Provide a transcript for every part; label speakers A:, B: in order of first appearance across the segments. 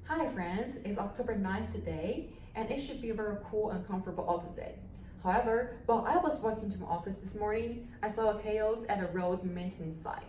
A: Hi friends, it's October 9th today, and it should be a very cool and comfortable autumn day. However, while I was walking to my office this morning, I saw a chaos at a road maintenance site.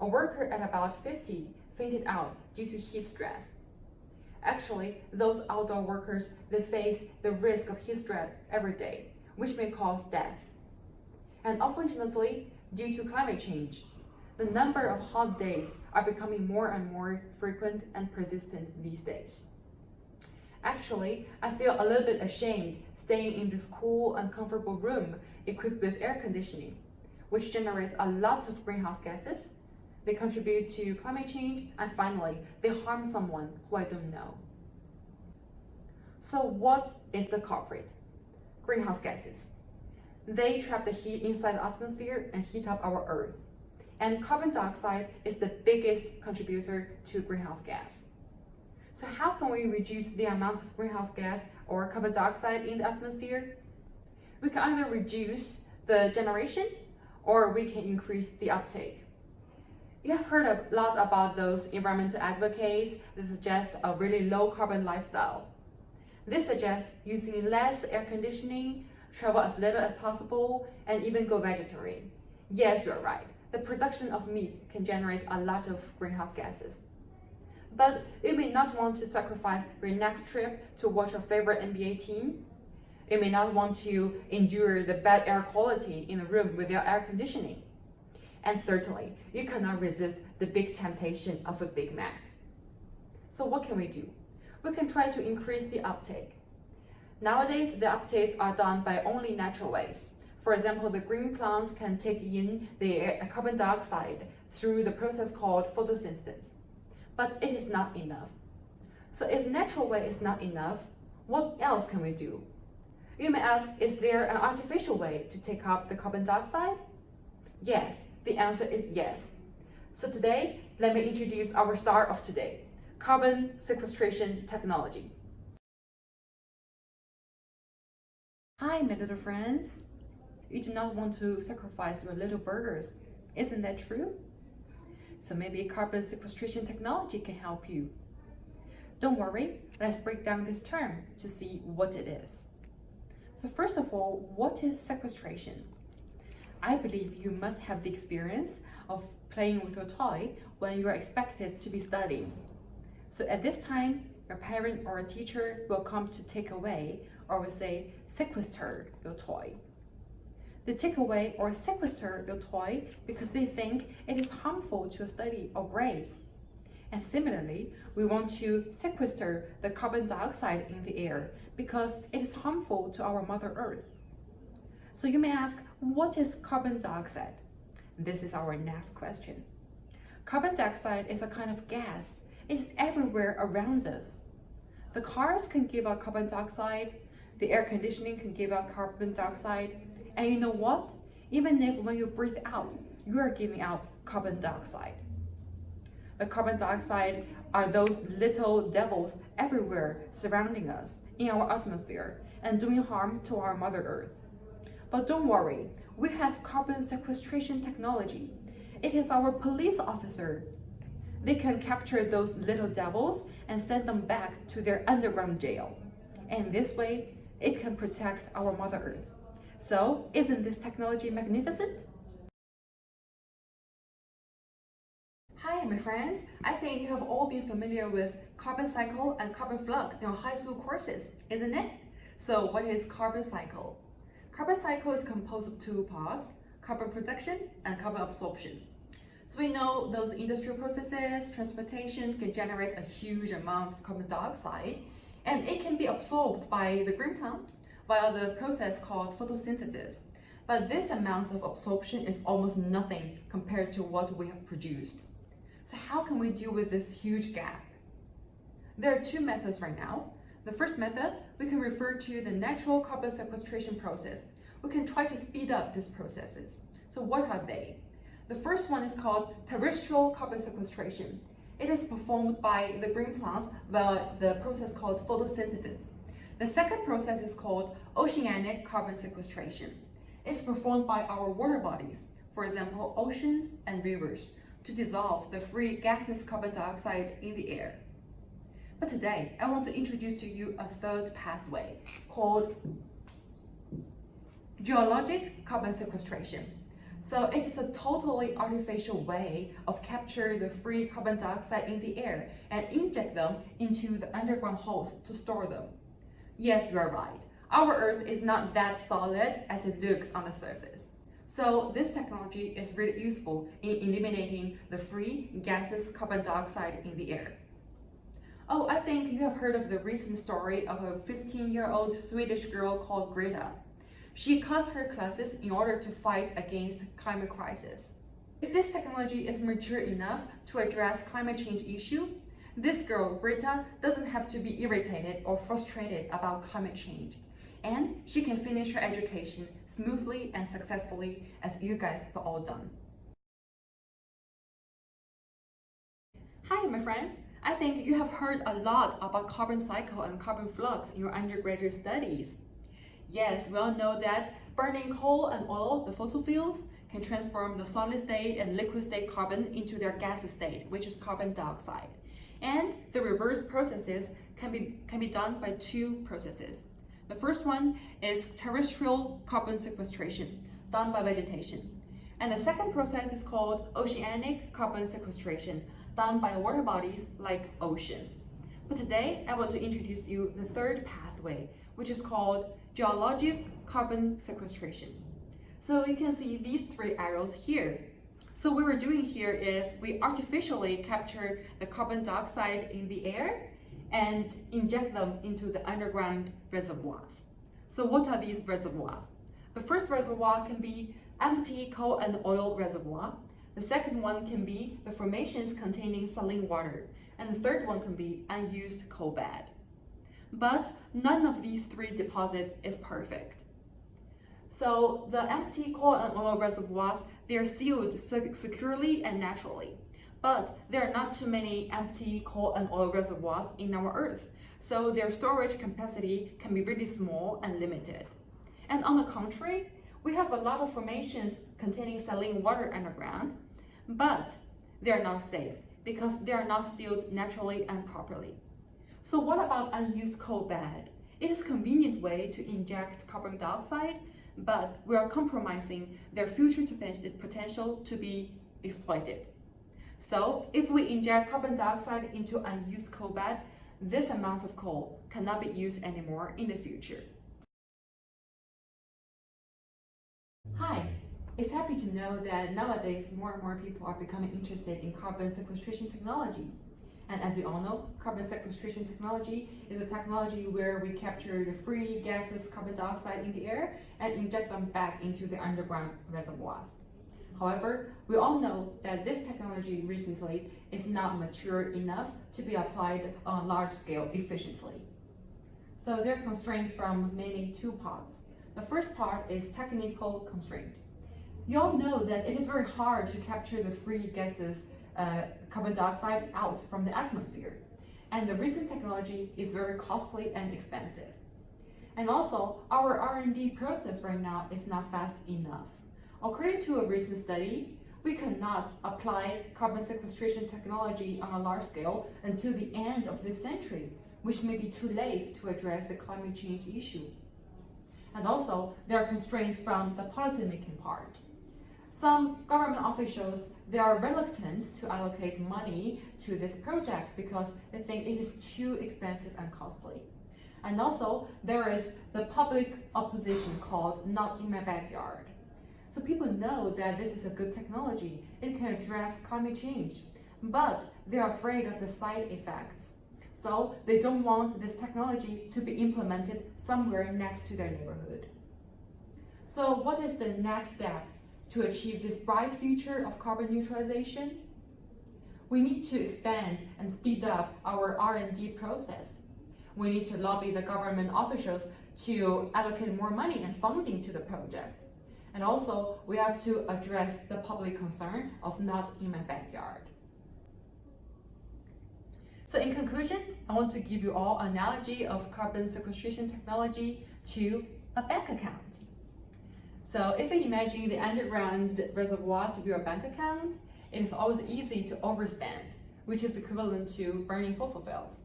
A: A worker at about 50 fainted out due to heat stress. Actually, those outdoor workers, they face the risk of heat stress every day, which may cause death. And unfortunately, due to climate change, the number of hot days are becoming more and more frequent and persistent these days. Actually, I feel a little bit ashamed staying in this cool and comfortable room equipped with air conditioning, which generates a lot of greenhouse gases. They contribute to climate change, and finally, they harm someone who I don't know. So what is the culprit? Greenhouse gases. They trap the heat inside the atmosphere and heat up our Earth. And carbon dioxide is the biggest contributor to greenhouse gas. So how can we reduce the amount of greenhouse gas or carbon dioxide in the atmosphere? We can either reduce the generation or we can increase the uptake. You have heard a lot about those environmental advocates that suggest a really low carbon lifestyle. This suggests using less air conditioning, travel as little as possible, and even go vegetarian. Yes, you're right. The production of meat can generate a lot of greenhouse gases. But you may not want to sacrifice your next trip to watch your favorite NBA team. You may not want to endure the bad air quality in a room without air conditioning. And certainly, you cannot resist the big temptation of a Big Mac. So what can we do? We can try to increase the uptake. Nowadays, the uptakes are done by only natural ways. For example, the green plants can take in the carbon dioxide through the process called photosynthesis. But it is not enough. So if natural way is not enough, what else can we do? You may ask, is there an artificial way to take up the carbon dioxide? Yes, the answer is yes. So today, let me introduce our star of today, carbon sequestration technology. Hi, my little friends. You do not want to sacrifice your little burgers, isn't that true? So maybe carbon sequestration technology can help you. Don't worry, let's break down this term to see what it is. So first of all, what is sequestration? I believe you must have the experience of playing with your toy when you are expected to be studying. So at this time, your parent or a teacher will come to take away, or will say, sequester your toy. They take away or sequester your toy because they think it is harmful to your study or grades. And similarly, we want to sequester the carbon dioxide in the air because it is harmful to our Mother Earth. So you may ask, what is carbon dioxide? This is our next question. Carbon dioxide is a kind of gas. It is everywhere around us. The cars can give out carbon dioxide, the air conditioning can give out carbon dioxide, and you know what? Even if when you breathe out, you are giving out carbon dioxide. The carbon dioxide are those little devils everywhere surrounding us in our atmosphere and doing harm to our Mother Earth. But don't worry, we have carbon sequestration technology. It is our police officer. They can capture those little devils and send them back to their underground jail. And this way, it can protect our Mother Earth. So, isn't this technology magnificent? Hi, my friends. I think you have all been familiar with carbon cycle and carbon flux in your high school courses, isn't it? So, what is carbon cycle? Carbon cycle is composed of two parts, carbon production and carbon absorption. So we know those industrial processes, transportation can generate a huge amount of carbon dioxide, and it can be absorbed by the green plants via the process called photosynthesis. But this amount of absorption is almost nothing compared to what we have produced. So how can we deal with this huge gap? There are two methods right now. The first method, we can refer to the natural carbon sequestration process. We can try to speed up these processes. So what are they? The first one is called terrestrial carbon sequestration. It is performed by the green plants via the process called photosynthesis. The second process is called oceanic carbon sequestration. It's performed by our water bodies, for example, oceans and rivers, to dissolve the free gaseous carbon dioxide in the air. But today, I want to introduce to you a third pathway called geologic carbon sequestration. So it is a totally artificial way of capturing the free carbon dioxide in the air and inject them into the underground holes to store them. Yes, you are right. Our Earth is not that solid as it looks on the surface. So this technology is really useful in eliminating the free gaseous carbon dioxide in the air. Oh, I think you have heard of the recent story of a 15-year-old Swedish girl called Greta. She cuts her classes in order to fight against climate crisis. If this technology is mature enough to address climate change issue, this girl, Greta, doesn't have to be irritated or frustrated about climate change. And she can finish her education smoothly and successfully as you guys have all done. Hi, my friends. I think you have heard a lot about carbon cycle and carbon flux in your undergraduate studies. Yes, we all know that burning coal and oil, the fossil fuels, can transform the solid state and liquid state carbon into their gaseous state, which is carbon dioxide. And the reverse processes can be done by two processes. The first one is terrestrial carbon sequestration, done by vegetation. And the second process is called oceanic carbon sequestration, done by water bodies like ocean. But today, I want to introduce you the third pathway, which is called geologic carbon sequestration. So you can see these three arrows here. So what we're doing here is we artificially capture the carbon dioxide in the air and inject them into the underground reservoirs. So what are these reservoirs? The first reservoir can be empty coal and oil reservoir. The second one can be the formations containing saline water. And the third one can be unused coal bed. But none of these three deposits is perfect. So the empty coal and oil reservoirs, they are sealed securely and naturally. But there are not too many empty coal and oil reservoirs in our Earth, so their storage capacity can be really small and limited. And on the contrary, we have a lot of formations containing saline water underground, but they are not safe because they are not sealed naturally and properly. So what about unused coal bed? It is a convenient way to inject carbon dioxide, but we are compromising their future potential to be exploited. So if we inject carbon dioxide into unused coal bed, this amount of coal cannot be used anymore in the future. Hi, it's happy to know that nowadays more and more people are becoming interested in carbon sequestration technology. And as you all know, carbon sequestration technology is a technology where we capture the free gaseous carbon dioxide in the air and inject them back into the underground reservoirs. However, we all know that this technology recently is not mature enough to be applied on a large scale efficiently. So there are constraints from mainly two parts. The first part is technical constraint. You all know that it is very hard to capture the free gases carbon dioxide out from the atmosphere. And the recent technology is very costly and expensive. And also, our R&D process right now is not fast enough. According to a recent study, we cannot apply carbon sequestration technology on a large scale until the end of this century, which may be too late to address the climate change issue. And also, there are constraints from the policymaking part. Some government officials, they are reluctant to allocate money to this project because they think it is too expensive and costly. And also, there is the public opposition called Not in My Backyard. So people know that this is a good technology, it can address climate change, but they're afraid of the side effects. So they don't want this technology to be implemented somewhere next to their neighborhood. So what is the next step to achieve this bright future of carbon neutralization? We need to expand and speed up our R&D process. We need to lobby the government officials to allocate more money and funding to the project. And also, we have to address the public concern of Not in My Backyard. So in conclusion, I want to give you all an analogy of carbon sequestration technology to a bank account. So if you imagine the underground reservoir to be your bank account, it is always easy to overspend, which is equivalent to burning fossil fuels.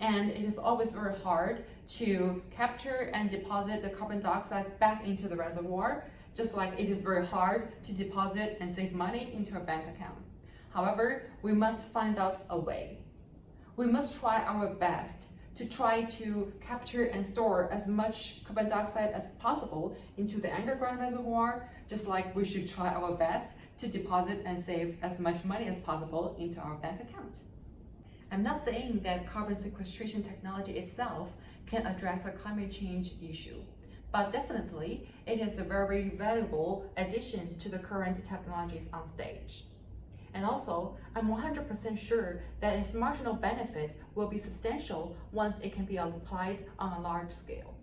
A: And it is always very hard to capture and deposit the carbon dioxide back into the reservoir, just like it is very hard to deposit and save money into a bank account. However, we must find out a way. We must try our best to try to capture and store as much carbon dioxide as possible into the underground reservoir, just like we should try our best to deposit and save as much money as possible into our bank account. I'm not saying that carbon sequestration technology itself can address a climate change issue, but definitely it is a very valuable addition to the current technologies on stage. And also, I'm 100% sure that its marginal benefit will be substantial once it can be applied on a large scale.